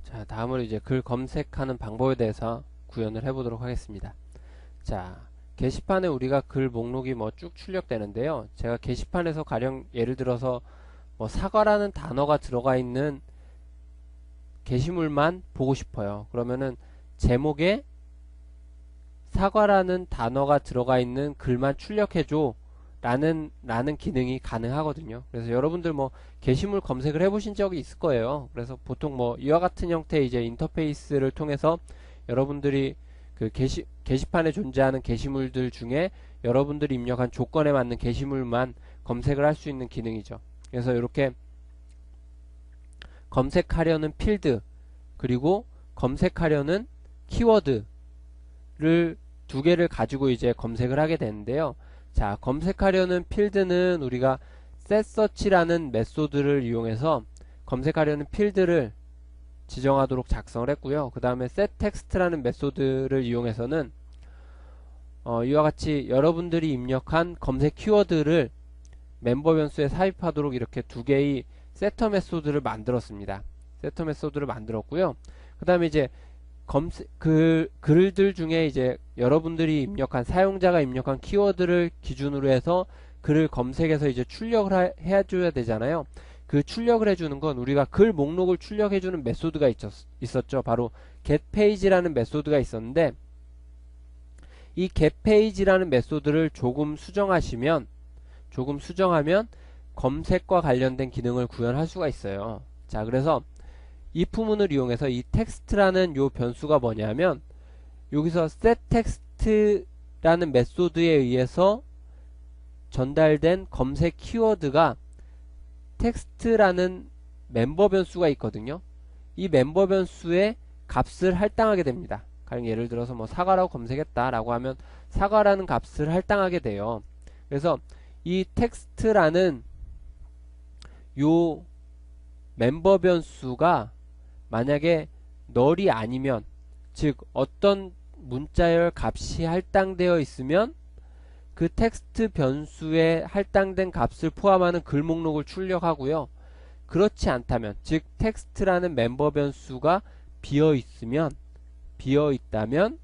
자, 다음으로 이제 글 검색하는 방법에 대해서 구현을 해보도록 하겠습니다. 자, 게시판에 우리가 글 목록이 뭐 쭉 출력되는데요. 제가 게시판에서 가령 예를 들어서 뭐 사과라는 단어가 들어가 있는 게시물만 보고 싶어요. 그러면은 제목에 사과라는 단어가 들어가 있는 글만 출력해줘 라는 기능이 가능하거든요. 그래서 여러분들 뭐 게시물 검색을 해보신 적이 있을 거예요. 그래서 보통 뭐 이와 같은 형태의 이제 인터페이스를 통해서 여러분들이 그 게시판에 존재하는 게시물들 중에 여러분들이 입력한 조건에 맞는 게시물만 검색을 할 수 있는 기능이죠. 그래서 이렇게 검색하려는 필드 그리고 검색하려는 키워드를 두 개를 가지고 이제 검색을 하게 되는데요. 자, 검색하려는 필드는 우리가 setSearch라는 메소드를 이용해서 검색하려는 필드를 지정하도록 작성을 했고요. 그 다음에 setText라는 메소드를 이용해서는 이와 같이 여러분들이 입력한 검색 키워드를 멤버 변수에 삽입하도록 이렇게 두 개의 세터 메소드를 만들었습니다. 세터 메소드를 만들었고요. 그 다음에 이제 글들 중에 이제 여러분들이 입력한 사용자가 입력한 키워드를 기준으로 해서 글을 검색해서 이제 출력을 해줘야 되잖아요. 그 출력을 해주는 건 우리가 글 목록을 출력해주는 메소드가 있었죠. 바로 getPage라는 메소드가 있었는데 이 getPage라는 메소드를 조금 수정하면 검색과 관련된 기능을 구현할 수가 있어요. 자, 그래서 if문을 이용해서 이 텍스트라는 요 변수가 뭐냐면 여기서 setText라는 메소드에 의해서 전달된 검색 키워드가 텍스트라는 멤버 변수가 있거든요. 이 멤버 변수에 값을 할당하게 됩니다. 가령 예를 들어서 뭐 사과라고 검색했다라고 하면 사과라는 값을 할당하게 돼요. 그래서 이 텍스트라는 요 멤버 변수가 만약에 널이 아니면 즉 어떤 문자열 값이 할당되어 있으면 그 텍스트 변수에 할당된 값을 포함하는 글 목록을 출력하고요. 그렇지 않다면 즉 텍스트라는 멤버 변수가 비어 있다면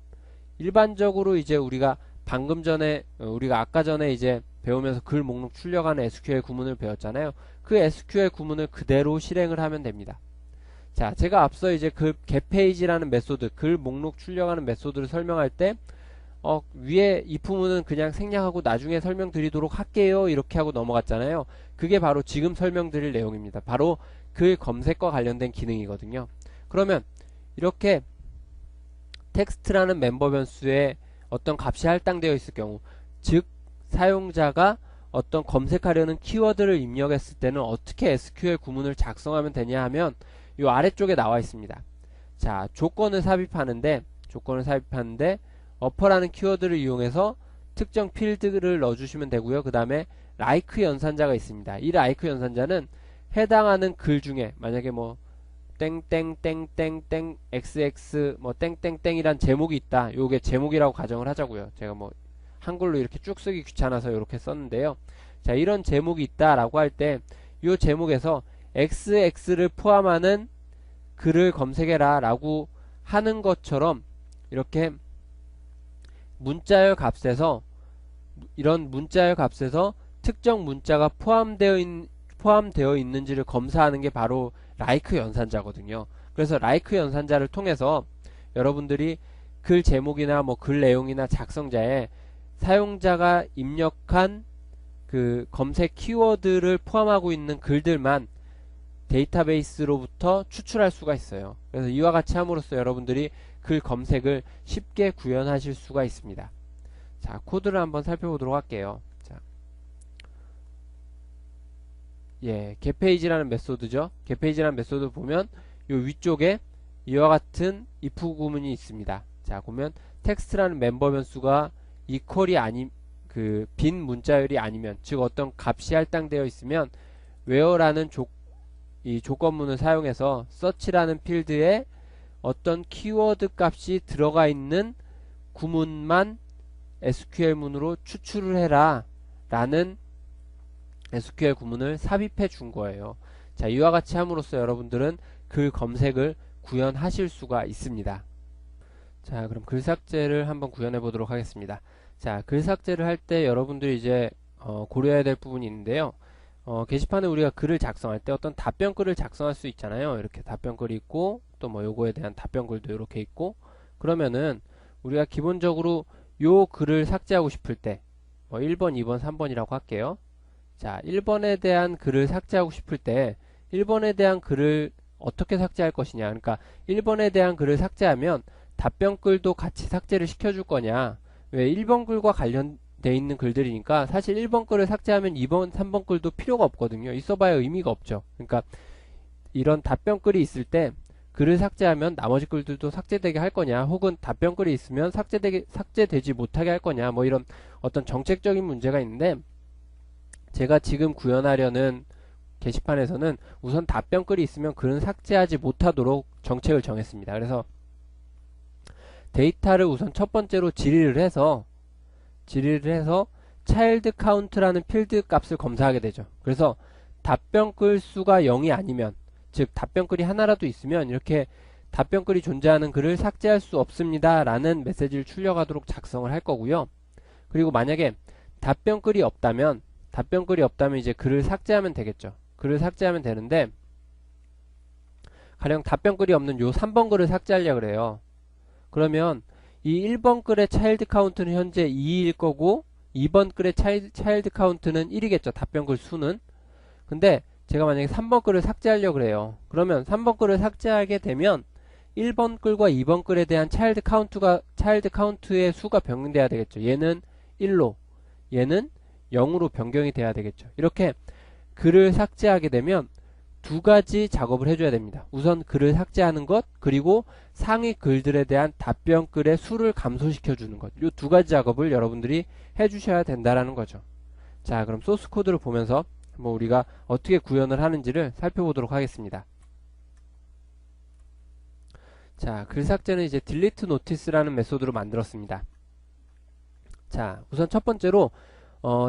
일반적으로 이제 우리가 아까 전에 이제 배우면서 글 목록 출력하는 SQL 구문을 배웠잖아요. 그 SQL 구문을 그대로 실행을 하면 됩니다. 자, 제가 앞서 이제 그 getPage라는 메소드, 글 목록 출력하는 메소드를 설명할 때 위에 if문은 그냥 생략하고 나중에 설명드리도록 할게요 이렇게 하고 넘어갔잖아요. 그게 바로 지금 설명드릴 내용입니다. 바로 글 검색과 관련된 기능이거든요. 그러면 이렇게 텍스트라는 멤버 변수에 어떤 값이 할당되어 있을 경우, 즉 사용자가 어떤 검색하려는 키워드를 입력했을 때는 어떻게 SQL 구문을 작성하면 되냐 하면 이 아래쪽에 나와 있습니다. 자, 조건을 삽입하는데 어퍼라는 키워드를 이용해서 특정 필드를 넣어주시면 되고요. 그 다음에 like 연산자가 있습니다. 이 like 연산자는 해당하는 글 중에 만약에 뭐 땡땡땡땡땡 xx 뭐 땡땡땡이란 제목이 있다. 요게 제목이라고 가정을 하자고요. 제가 뭐 한글로 이렇게 쭉 쓰기 귀찮아서 이렇게 썼는데요. 자, 이런 제목이 있다라고 할 때 요 제목에서 xx를 포함하는 글을 검색해라 라고 하는 것처럼 이렇게 이런 문자열 값에서 특정 문자가 포함되어 있는지를 검사하는 게 바로 like 연산자거든요. 그래서 like 연산자를 통해서 여러분들이 글 제목이나 뭐 글 내용이나 작성자에 사용자가 입력한 그 검색 키워드를 포함하고 있는 글들만 데이터베이스로부터 추출할 수가 있어요. 그래서 이와 같이 함으로써 여러분들이 글 검색을 쉽게 구현하실 수가 있습니다. 자, 코드를 한번 살펴보도록 할게요. 자, getPage라는 메소드죠. getPage라는 메소드 보면 요 위쪽에 이와 같은 if 구문이 있습니다. 자, 보면 텍스트라는 멤버 변수가 이퀄이 그 빈 문자열이 아니면 즉 어떤 값이 할당되어 있으면 where라는 이 조건문을 사용해서 search라는 필드에 어떤 키워드 값이 들어가 있는 구문만 SQL문으로 추출을 해라 라는 SQL 구문을 삽입해 준 거예요. 자, 이와 같이 함으로써 여러분들은 글 검색을 구현하실 수가 있습니다. 자, 그럼 글 삭제를 한번 구현해 보도록 하겠습니다. 자, 글 삭제를 할 때 여러분들이 이제 고려해야 될 부분이 있는데요. 게시판에 우리가 글을 작성할 때 어떤 답변글을 작성할 수 있잖아요. 이렇게 답변글이 있고 또 뭐 요거에 대한 답변글도 이렇게 있고, 그러면은 우리가 기본적으로 요 글을 삭제하고 싶을 때 1번, 2번, 3번이라고 할게요. 자, 1번에 대한 글을 삭제하고 싶을 때 1번에 대한 글을 어떻게 삭제할 것이냐. 그러니까 1번에 대한 글을 삭제하면 답변글도 같이 삭제를 시켜줄 거냐. 왜 1번 글과 관련돼 있는 글들이니까 사실 1번 글을 삭제하면 2번, 3번 글도 필요가 없거든요. 있어봐야 의미가 없죠. 그러니까 이런 답변글이 있을 때 글을 삭제하면 나머지 글들도 삭제되게 할 거냐, 혹은 답변글이 있으면 삭제되지 못하게 할 거냐, 뭐 이런 어떤 정책적인 문제가 있는데, 제가 지금 구현하려는 게시판에서는 우선 답변글이 있으면 글은 삭제하지 못하도록 정책을 정했습니다. 그래서 데이터를 우선 첫 번째로 질의를 해서 차일드 카운트라는 필드 값을 검사하게 되죠. 그래서 답변글 수가 0이 아니면, 즉 답변글이 하나라도 있으면 이렇게 답변글이 존재하는 글을 삭제할 수 없습니다 라는 메시지를 출력하도록 작성을 할 거고요. 그리고 만약에 답변글이 없다면 이제 글을 삭제하면 되겠죠. 글을 삭제하면 되는데, 가령 답변글이 없는 요 3번 글을 삭제하려고 그래요. 그러면 이 1번 글의 차일드 카운트는 현재 2일 거고 2번 글의 차일드 카운트는 1이겠죠. 답변글 수는. 근데 제가 만약에 3번 글을 삭제하려고 그래요. 그러면 3번 글을 삭제하게 되면 1번 글과 2번 글에 대한 차일드 카운트의 수가 변경돼야 되겠죠. 얘는 1로, 얘는 0으로 변경이 돼야 되겠죠. 이렇게 글을 삭제하게 되면 두 가지 작업을 해줘야 됩니다. 우선 글을 삭제하는 것, 그리고 상위 글들에 대한 답변글의 수를 감소시켜 주는 것. 이 두 가지 작업을 여러분들이 해주셔야 된다라는 거죠. 자, 그럼 소스 코드를 보면서 우리가 어떻게 구현을 하는지를 살펴보도록 하겠습니다. 자, 글 삭제는 이제 delete notice라는 메소드로 만들었습니다. 자, 우선 첫 번째로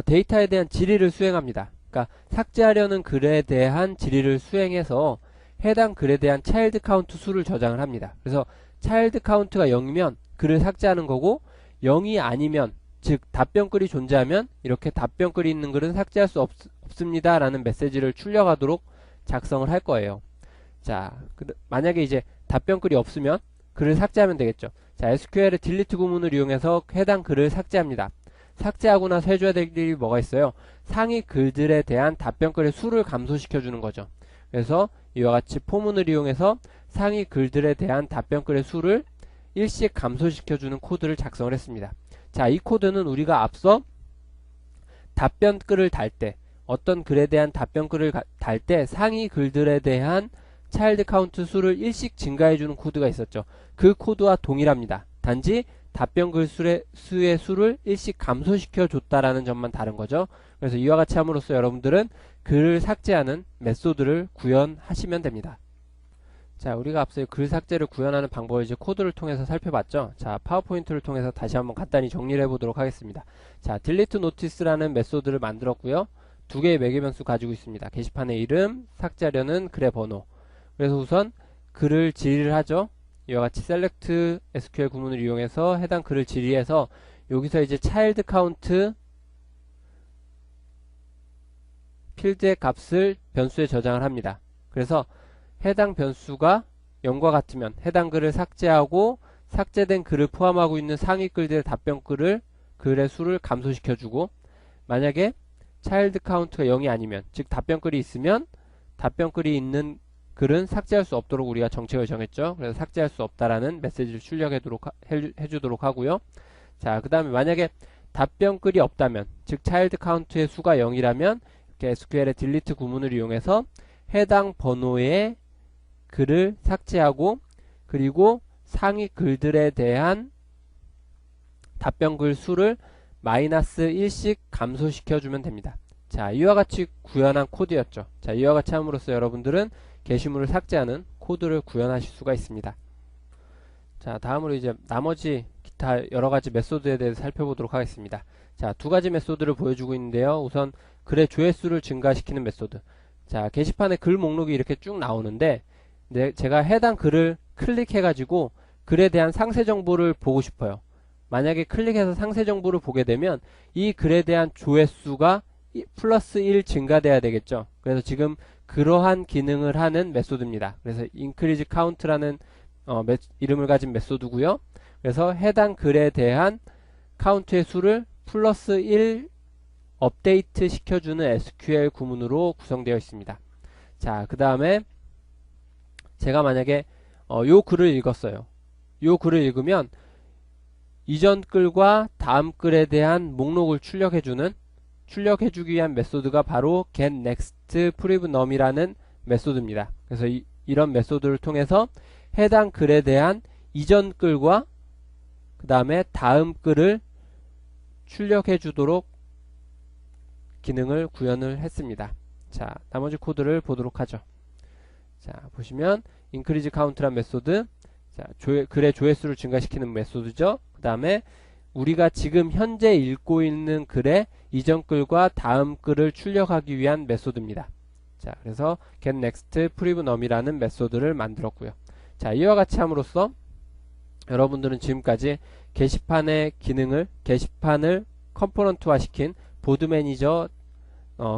데이터에 대한 질의를 수행합니다. 그러니까 삭제하려는 글에 대한 질의를 수행해서 해당 글에 대한 차일드 카운트 수를 저장을 합니다. 그래서 차일드 카운트가 0이면 글을 삭제하는 거고, 0이 아니면, 즉 답변글이 존재하면 이렇게 답변글이 있는 글은 삭제할 수 없습니다 라는 메시지를 출력하도록 작성을 할 거예요. 자, 만약에 이제 답변글이 없으면 글을 삭제하면 되겠죠. 자, SQL의 delete 구문을 이용해서 해당 글을 삭제합니다. 삭제하고 나서 해줘야 될 일이 뭐가 있어요? 상위 글들에 대한 답변글의 수를 감소시켜 주는 거죠. 그래서 이와 같이 포문을 이용해서 상위 글들에 대한 답변글의 수를 일씩 감소시켜 주는 코드를 작성을 했습니다. 자, 이 코드는 우리가 앞서 답변글을 달 때, 어떤 글에 대한 답변글을 달 때 상위 글들에 대한 차일드 카운트 수를 일씩 증가해 주는 코드가 있었죠. 그 코드와 동일합니다. 단지 답변글 수의 수를 일씩 감소시켜 줬다라는 점만 다른 거죠. 그래서 이와 같이 함으로써 여러분들은 글을 삭제하는 메소드를 구현하시면 됩니다. 자, 우리가 앞서 글 삭제를 구현하는 방법을 이제 코드를 통해서 살펴봤죠. 자, 파워포인트를 통해서 다시 한번 간단히 정리를 해보도록 하겠습니다. 자, delete notice라는 메소드를 만들었고요. 두 개의 매개 변수 가지고 있습니다. 게시판의 이름, 삭제하려는 글의 번호. 그래서 우선 글을 질의를 하죠. 이와 같이 select SQL 구문을 이용해서 해당 글을 질의해서 여기서 이제 child count 필드의 값을 변수에 저장을 합니다. 그래서 해당 변수가 0과 같으면 해당 글을 삭제하고 삭제된 글을 포함하고 있는 상위 글들의 답변글의 수를 감소시켜주고, 만약에 child count가 0이 아니면, 즉 답변글이 있으면 답변글이 있는 글은 삭제할 수 없도록 우리가 정책을 정했죠. 그래서 삭제할 수 없다라는 메시지를 출력해주도록 하고요. 자, 그 다음에 만약에 답변글이 없다면, 즉 child count의 수가 0이라면 이렇게 SQL의 delete 구문을 이용해서 해당 번호의 글을 삭제하고, 그리고 상위 글들에 대한 답변글 수를 -1씩 감소시켜주면 됩니다. 자, 이와 같이 구현한 코드였죠. 자, 이와 같이 함으로써 여러분들은 게시물을 삭제하는 코드를 구현하실 수가 있습니다. 자, 다음으로 이제 나머지 기타 여러가지 메소드에 대해서 살펴보도록 하겠습니다. 자, 두 가지 메소드를 보여주고 있는데요. 우선 글의 조회수를 증가시키는 메소드. 자, 게시판에 글 목록이 이렇게 쭉 나오는데, 제가 해당 글을 클릭해가지고 글에 대한 상세 정보를 보고 싶어요. 만약에 클릭해서 상세 정보를 보게 되면 이 글에 대한 조회수가 플러스 1 증가돼야 되겠죠. 그래서 지금 그러한 기능을 하는 메소드입니다. 그래서 increase count라는 이름을 가진 메소드고요. 그래서 해당 글에 대한 카운트의 수를 플러스 1 업데이트 시켜주는 SQL 구문으로 구성되어 있습니다. 자, 그 다음에 제가 만약에 요 글을 읽었어요. 요 글을 읽으면 이전 글과 다음 글에 대한 목록을 출력해주기 위한 메소드가 바로 getNextPrivNum이라는 메소드입니다. 그래서 이런 메소드를 통해서 해당 글에 대한 이전 글과 그 다음에 다음 글을 출력해 주도록 기능을 구현을 했습니다. 자, 나머지 코드를 보도록 하죠. 자, 보시면 increase count란 메소드, 자, 글의 조회수를 증가시키는 메소드죠. 그 다음에 우리가 지금 현재 읽고 있는 글의 이전 글과 다음 글을 출력하기 위한 메소드입니다. 자, 그래서 getNextPrivNum이라는 메소드를 만들었고요. 자, 이와 같이 함으로써 여러분들은 지금까지 게시판의 게시판을 컴포넌트화 시킨 보드 매니저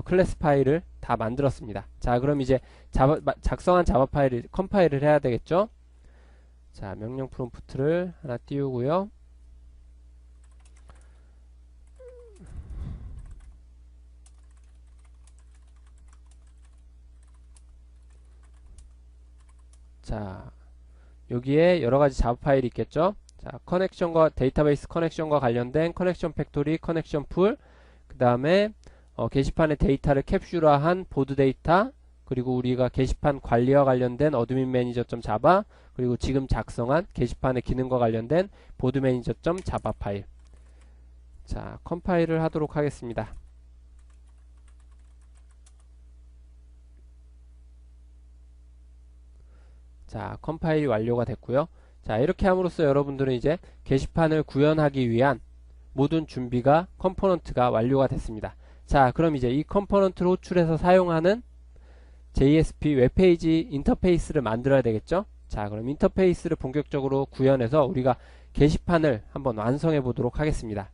클래스 파일을 다 만들었습니다. 자, 그럼 이제 작성한 자바 파일을 컴파일을 해야 되겠죠? 자, 명령 프롬프트를 하나 띄우고요. 자, 여기에 여러가지 자바 파일이 있겠죠? 자, 커넥션과 데이터베이스 커넥션과 관련된 커넥션 팩토리, 커넥션 풀, 그 다음에 게시판의 데이터를 캡슐화한 보드 데이터, 그리고 우리가 게시판 관리와 관련된 어드민 매니저.java, 그리고 지금 작성한 게시판의 기능과 관련된 보드 매니저.java 파일. 자, 컴파일을 하도록 하겠습니다. 자, 컴파일이 완료가 됐고요. 자, 이렇게 함으로써 여러분들은 이제 게시판을 구현하기 위한 모든 준비가 컴포넌트가 완료가 됐습니다. 자, 그럼 이제 이 컴포넌트를 호출해서 사용하는 JSP 웹페이지 인터페이스를 만들어야 되겠죠? 자, 그럼 인터페이스를 본격적으로 구현해서 우리가 게시판을 한번 완성해 보도록 하겠습니다.